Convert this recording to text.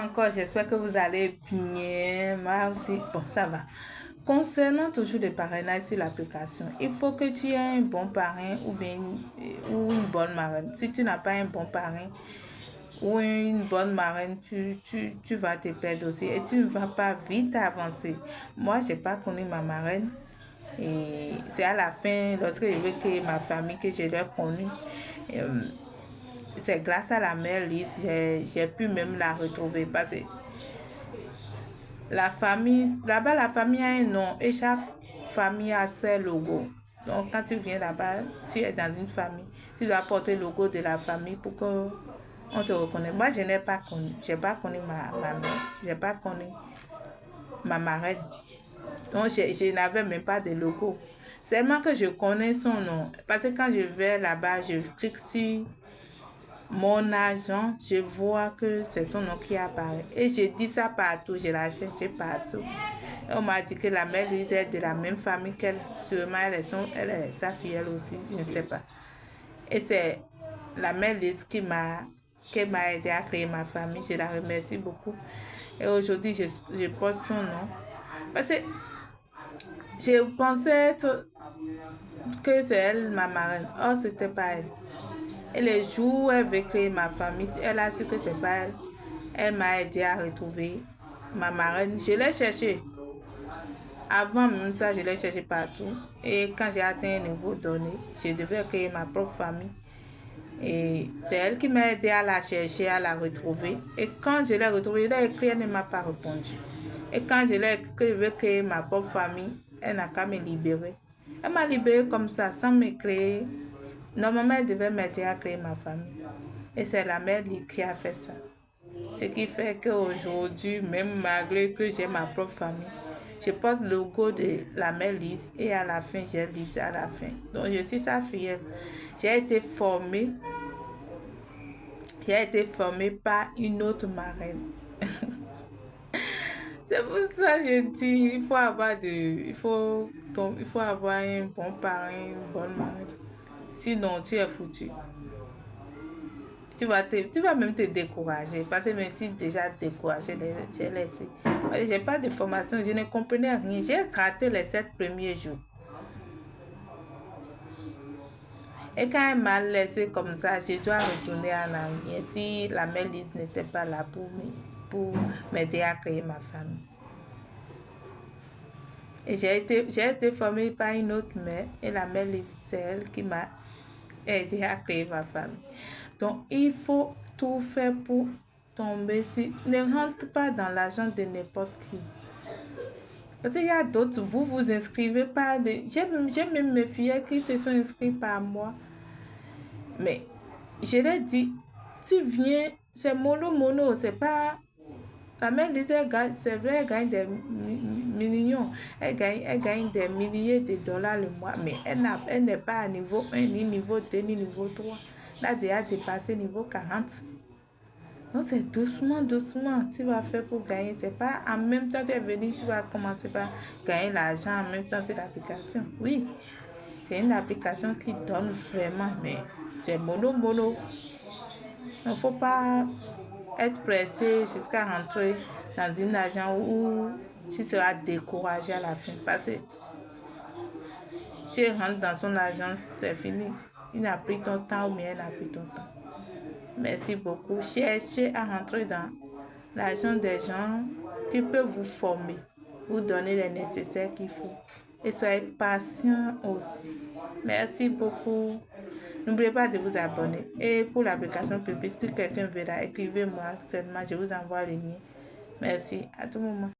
encore, j'espère que vous allez bien. Moi aussi, bon, ça va. Concernant toujours le parrainage sur l'application, il faut que tu aies un bon parrain ou bien ou une bonne marraine. Si tu n'as pas un bon parrain ou une bonne marraine, tu vas te perdre aussi et tu ne vas pas vite avancer. Moi, j'ai pas connu ma marraine et c'est à la fin, lorsque je veux créer ma famille, que je l'ai connue. Euh, c'est grâce à la mère Lise, j'ai pu même la retrouver parce que la famille, là-bas, la famille a un nom et chaque famille a ses logos. Donc, quand tu viens là-bas, tu es dans une famille, tu dois porter le logo de la famille pour que on te reconnaisse. Moi, je n'ai pas connu, j'ai pas connu ma mère, je n'ai pas connu ma marraine. Donc, je n'avais même pas de logo. Seulement que je connais son nom. Parce que quand je vais là-bas, je clique sur mon agent, je vois que c'est son nom qui apparaît. Et je dis ça partout, je la cherche partout. Et on m'a dit que la mère Lise est de la même famille qu'elle. Sûrement, elle est sa fille, elle aussi, je ne sais pas. Et c'est la mère Lise qui m'a aidé à créer ma famille. Je la remercie beaucoup. Et aujourd'hui, je porte son nom. Parce que je pensais que c'est elle, ma marraine. Oh, c'était pas elle. Et les jours où elle veut créer ma famille, elle a su que c'est pas elle. Elle m'a aidé à retrouver ma marraine. Je l'ai cherchée. Avant même ça, je l'ai cherchée partout. Et quand j'ai atteint un niveau donné, je devais créer ma propre famille. Et c'est elle qui m'a aidé à la chercher, à la retrouver. Et quand je l'ai retrouvée, je l'ai écrit, elle ne m'a pas répondu. Et quand je l'ai écrit que je veux créer ma propre famille, elle n'a qu'à me libérer. Elle m'a libérée comme ça, sans me créer. Normalement, elle devait m'aider à créer ma famille. Et c'est la mère qui a fait ça. Ce qui fait qu'aujourd'hui, même malgré que j'ai ma propre famille, je porte le logo de la mère Lise et à la fin, j'ai Lise à la fin. Donc, je suis sa fille. J'ai été formée par une autre marraine. C'est pour ça que je dis, il faut avoir un bon parrain, une bonne marraine. Sinon, tu es foutu. Tu vas même te décourager. Parce que même si déjà découragé, j'ai laissé. Parce que j'ai pas de formation, je ne comprenais rien. J'ai raté les 7 premiers jours. Et quand elle m'a laissé comme ça, je dois retourner en arrière si la mère Lise n'était pas là pour m'aider à créer ma famille. Et j'ai été formée par une autre mère et la mère Lise, c'est elle qui m'a aidé à créer ma famille. Donc, il faut tout faire pour tomber sur... Ne rentre pas dans l'argent de n'importe qui. Parce qu'il y a d'autres, vous vous inscrivez par des... J'ai même mes filles qui se sont inscrites par moi. Mais je leur dis, tu viens, c'est mono, c'est pas... La mère disait, c'est vrai, elle gagne des millions, elle gagne des milliers de dollars le mois, mais elle n'est pas à niveau 1, ni niveau 2, ni niveau 3. Là, déjà dépassé niveau 40. Donc, c'est doucement, tu vas faire pour gagner. C'est pas en même temps, tu es venu, tu vas commencer par gagner l'argent en même temps, c'est l'application. Oui, c'est une application qui donne vraiment, mais c'est mono. Il ne faut pas être pressé jusqu'à rentrer dans une agence où tu seras découragé à la fin. Parce que tu rentres dans son agence, c'est fini. Il n'a pris ton temps ou bien elle n'a pris ton temps. Merci beaucoup. Cherchez à rentrer dans l'agence des gens qui peuvent vous former, vous donner les nécessaires qu'il faut. Et soyez patient aussi. Merci beaucoup. N'oubliez pas de vous abonner. Et pour l'application Pépé, si quelqu'un verra, écrivez-moi seulement, je vous envoie le lien. Merci. À tout moment.